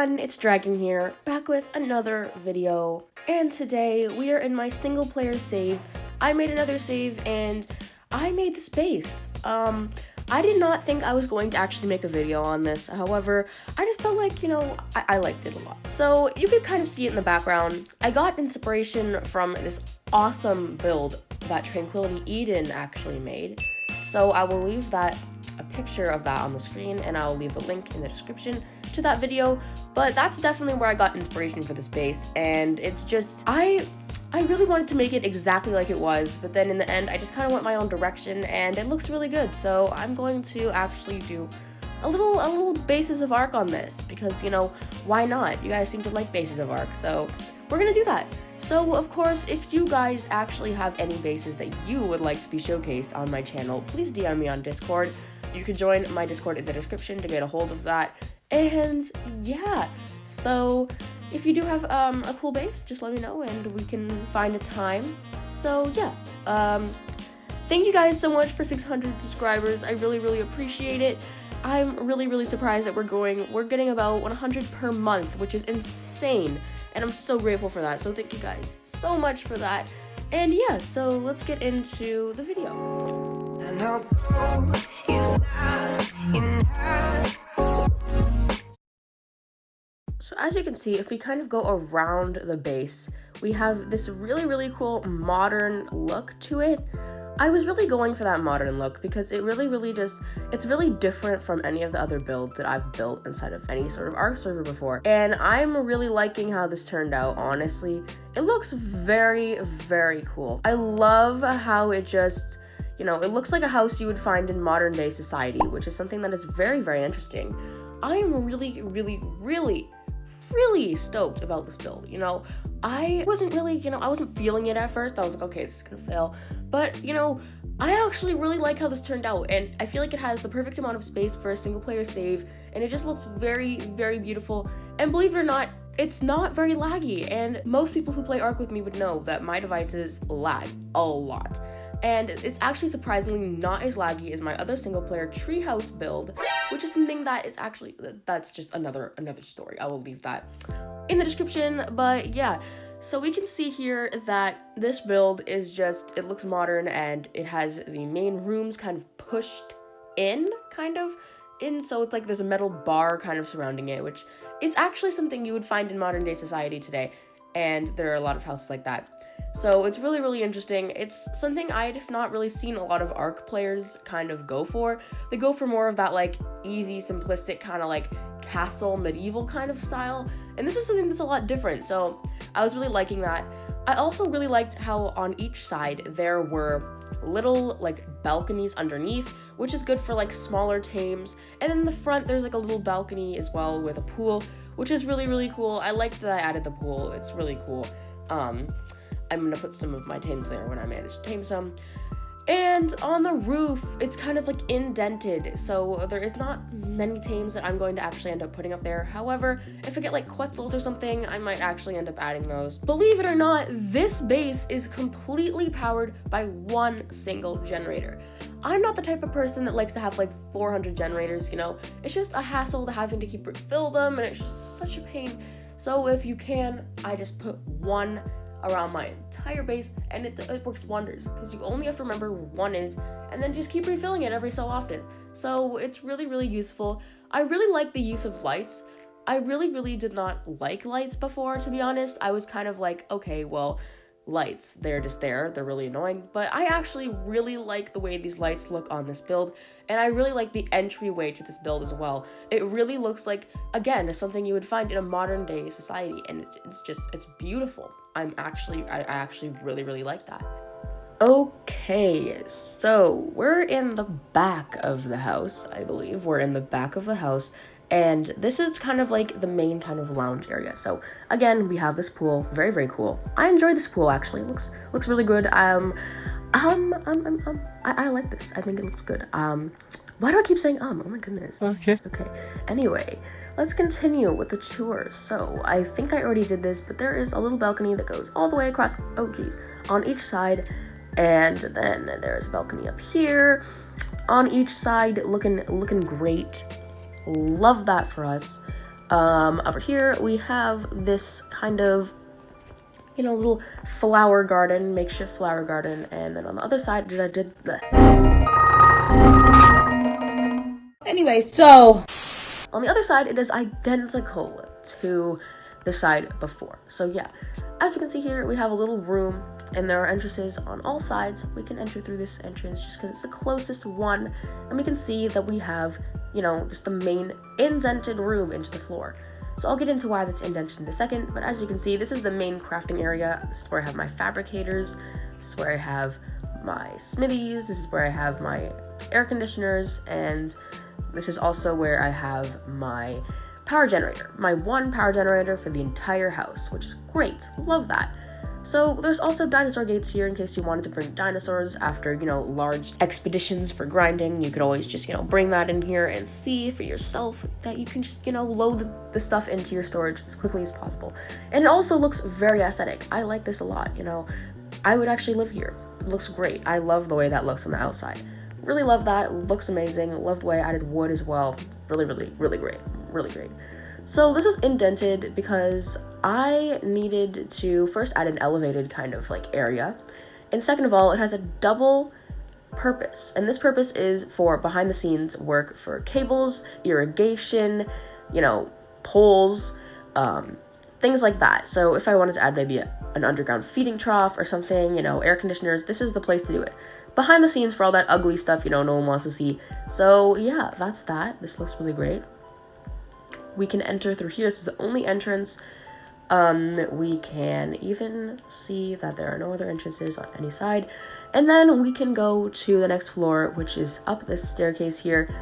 everyone, it's Dragon here, back with another video, and today we are in my single player save. I made another save and I made this base. I did not think I was going to actually make a video on this, however, I just felt like, I liked it a lot. So you can kind of see it in the background. I got inspiration from this awesome build that Tranquility Eden actually made, so I will leave a picture of that on the screen, and I'll leave a link in the description to that video. But that's definitely where I got inspiration for this base, and it's just I really wanted to make it exactly like it was, but then in the end I just kind of went my own direction and it looks really good. So I'm going to actually do a little bases of arc on this because, why not? You guys seem to like bases of arc, so we're gonna do that. So of course, if you guys actually have any bases that you would like to be showcased on my channel, please DM me on Discord. You can join my Discord in the description to get a hold of that. And yeah, so if you do have a cool base, just let me know and we can find a time. So yeah, thank you guys so much for 600 subscribers. I really appreciate it. I'm really surprised that we're getting about 100 per month, which is insane, and I'm so grateful for that. So thank you guys so much for that. And yeah, so let's get into the video. So as you can see, if we kind of go around the base, we have this really cool modern look to it. I was really going for that modern look because it it's really different from any of the other builds that I've built inside of any sort of ARC server before. And I'm really liking how this turned out, honestly. It looks very cool. I love how it just, it looks like a house you would find in modern day society, which is something that is very interesting. I am really stoked about this build. I wasn't feeling it at first. I was like, okay, this is gonna fail, but I actually really like how this turned out, and I feel like it has the perfect amount of space for a single player save, and it just looks very beautiful. And believe it or not, it's not very laggy, and most people who play ARC with me would know that my devices lag a lot. And it's actually surprisingly not as laggy as my other single player treehouse build, which is something that is actually, that's just another story. I will leave that in the description. But yeah, so we can see here that this build is just, it looks modern, and it has the main rooms kind of pushed in, so it's like there's a metal bar kind of surrounding it, which is actually something you would find in modern day society today, and there are a lot of houses like that. So it's really interesting. It's something I've not really seen a lot of ARC players kind of go for. They go for more of that like easy, simplistic kind of like castle medieval kind of style, and this is something that's a lot different, so I was really liking that. I also really liked how on each side there were little like balconies underneath, which is good for like smaller tames, and in the front there's like a little balcony as well with a pool, which is really cool. I liked that I added the pool. It's really cool. I'm gonna put some of my tames there when I manage to tame some. And on the roof, it's kind of like indented, so there is not many tames that I'm going to actually end up putting up there. However, if I get like Quetzals or something, I might actually end up adding those. Believe it or not, this base is completely powered by one single generator. I'm not the type of person that likes to have like 400 generators, It's just a hassle to having to keep refill them, and it's just such a pain. So if you can, I just put one around my entire base, and it works wonders because you only have to remember where one is and then just keep refilling it every so often. So it's really useful. I really like the use of lights. I really did not like lights before, to be honest. I was kind of like, okay, well, lights, they're just there, they're really annoying, but I actually really like the way these lights look on this build, and I really like the entryway to this build as well. It really looks like, again, something you would find in a modern day society, and it's beautiful. I actually really like that. Okay, so we're in the back of the house. I believe we're in the back of the house, and this is kind of like the main kind of lounge area. So again, we have this pool, very cool. I enjoy this pool actually. It looks really good. I like this. I think it looks good. Why do I keep saying oh my goodness. Okay. Anyway, let's continue with the tour. So I think I already did this, but there is a little balcony that goes all the way across, on each side, and then there's a balcony up here on each side, looking great. Love that for us. Over here we have this kind of, you know, little flower garden, makeshift flower garden, and then on the other side, Anyway, so on the other side, it is identical to the side before. So yeah, as we can see here, we have a little room, and there are entrances on all sides. We can enter through this entrance just because it's the closest one, and we can see that we have, you know, just the main indented room into the floor. So I'll get into why that's indented in a second, but as you can see, this is the main crafting area. This is where I have my fabricators. This is where I have my smithies. This is where I have my air conditioners, and this is also where I have my power generator. My one power generator for the entire house, which is great. Love that. So there's also dinosaur gates here in case you wanted to bring dinosaurs after, you know, large expeditions for grinding. You could always just, you know, bring that in here and see for yourself that you can just, you know, load the stuff into your storage as quickly as possible. And it also looks very aesthetic. I like this a lot, you know. I would actually live here. It looks great. I love the way that looks on the outside. Really love that. It looks amazing. Love the way I added wood as well. Really, really, really great. Really great. So this is indented because I needed to first add an elevated kind of like area, and second of all, it has a double purpose, and this purpose is for behind the scenes work for cables, irrigation, you know, poles, things like that. So if I wanted to add maybe an underground feeding trough or something, you know, air conditioners, this is the place to do it. Behind the scenes for all that ugly stuff, you know, no one wants to see. So yeah, that's that. This looks really great. We can enter through here. This is the only entrance. We can even see that there are no other entrances on any side. And then we can go to the next floor, which is up this staircase here.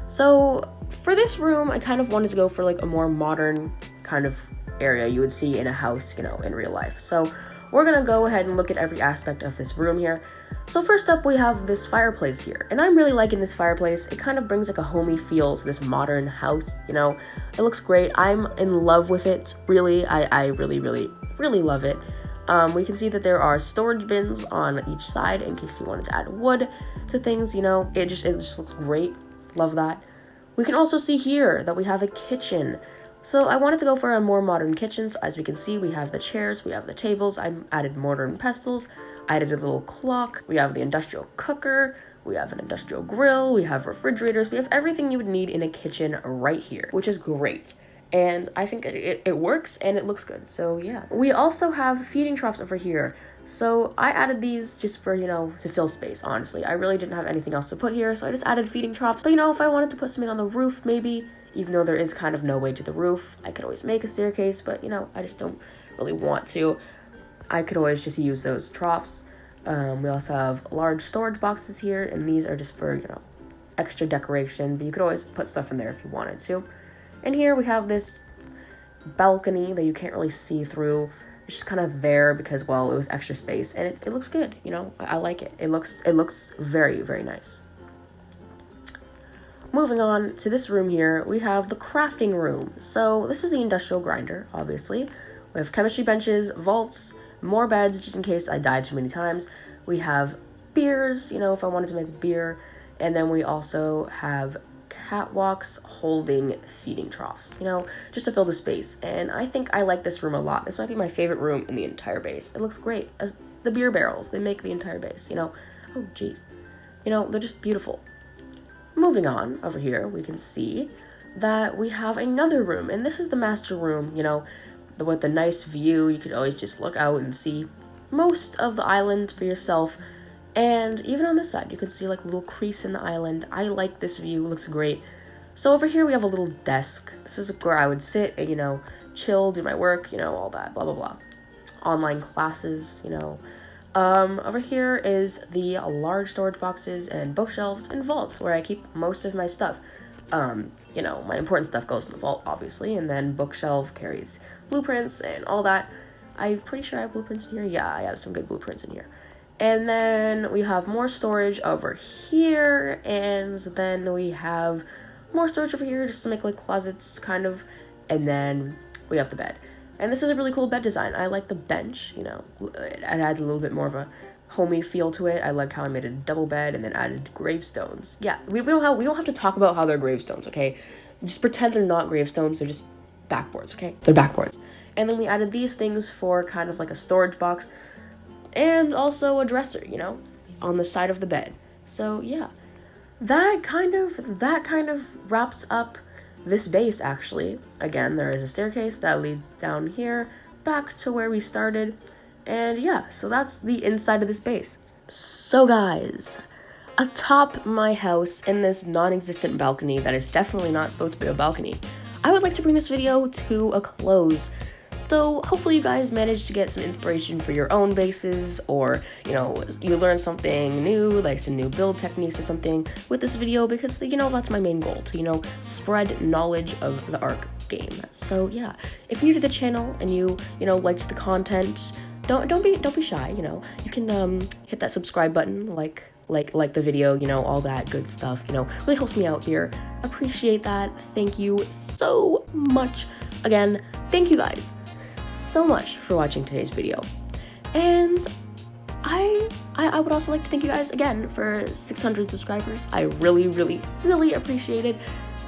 So for this room, I kind of wanted to go for like a more modern kind of area you would see in a house, you know, in real life. So we're gonna go ahead and look at every aspect of this room here. So first up, we have this fireplace here, and I'm really liking this fireplace. It kind of brings like a homey feel to this modern house, you know. It looks great. I'm in love with it, really. I really, really, really love it. We can see that there are storage bins on each side in case you wanted to add wood to things, you know. It just looks great. Love that. We can also see here that we have a kitchen. So I wanted to go for a more modern kitchen. So as we can see, we have the chairs, we have the tables. I added mortar and pestles. I added a little clock. We have the industrial cooker. We have an industrial grill. We have refrigerators. We have everything you would need in a kitchen right here, which is great. And I think it works and it looks good. So yeah. We also have feeding troughs over here. So I added these just for, you know, to fill space, honestly. I really didn't have anything else to put here, so I just added feeding troughs. But, you know, if I wanted to put something on the roof, maybe, even though there is kind of no way to the roof, I could always make a staircase, but, you know, I just don't really want to. I could always just use those troughs. We also have large storage boxes here, and these are just for, you know, extra decoration, but you could always put stuff in there if you wanted to. And here we have this balcony that you can't really see through. It's just kind of there because, well, it was extra space, and it looks good, you know. I like it. It looks very, very nice. Moving on to this room here, we have the crafting room. So this is the industrial grinder, obviously. We have chemistry benches, vaults, more beds just in case I died too many times. We have beers, you know, if I wanted to make a beer. And then we also have catwalks holding feeding troughs, you know, just to fill the space. And I think I like this room a lot. This might be my favorite room in the entire base. It looks great. As the beer barrels, they make the entire base, you know. Oh, geez. You know, they're just beautiful. Moving on, over here, we can see that we have another room. And this is the master room, you know, with the nice view. You could always just look out and see most of the island for yourself. And even on this side, you can see like a little crease in the island. I like this view, it looks great. So over here we have a little desk. This is where I would sit and, you know, chill, do my work, you know, all that, blah, blah, blah. Online classes, you know. Over here is the large storage boxes and bookshelves and vaults where I keep most of my stuff. You know, my important stuff goes in the vault, obviously, and then bookshelf carries blueprints and all that. I'm pretty sure I have blueprints in here. Yeah, I have some good blueprints in here. And then we have more storage over here, and then we have more storage over here just to make like closets, kind of. And then we have the bed. And this is a really cool bed design. I like the bench, you know, it adds a little bit more of a homey feel to it. I like how I made a double bed and then added gravestones. Yeah, we don't have to talk about how they're gravestones, okay? Just pretend they're not gravestones, they're just backboards, okay? They're backboards. And then we added these things for kind of like a storage box and also a dresser, you know, on the side of the bed. So yeah, that kind of wraps up this base actually. Again, there is a staircase that leads down here back to where we started. And yeah, so that's the inside of this base. So guys, atop my house in this non-existent balcony that is definitely not supposed to be a balcony, I would like to bring this video to a close. So hopefully you guys managed to get some inspiration for your own bases, or, you know, you learned something new, like some new build techniques or something with this video, because, you know, that's my main goal, to, you know, spread knowledge of the Ark game. So yeah, if you're new to the channel and you know, liked the content, don't be shy, you know. You can hit that subscribe button, like the video, you know, all that good stuff, you know, really helps me out here. Appreciate that. Thank you so much. Again, thank you guys so much for watching today's video. And I would also like to thank you guys again for 600 subscribers. I really appreciate it.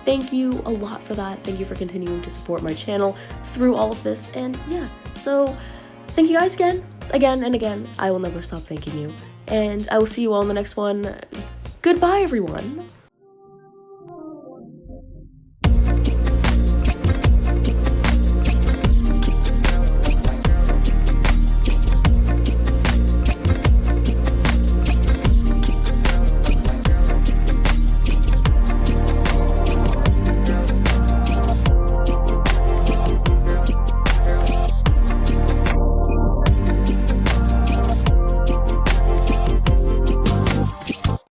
Thank you a lot for that. Thank you for continuing to support my channel through all of this. And yeah, so thank you guys again and again. I will never stop thanking you. And I will see you all in the next one. Goodbye, everyone.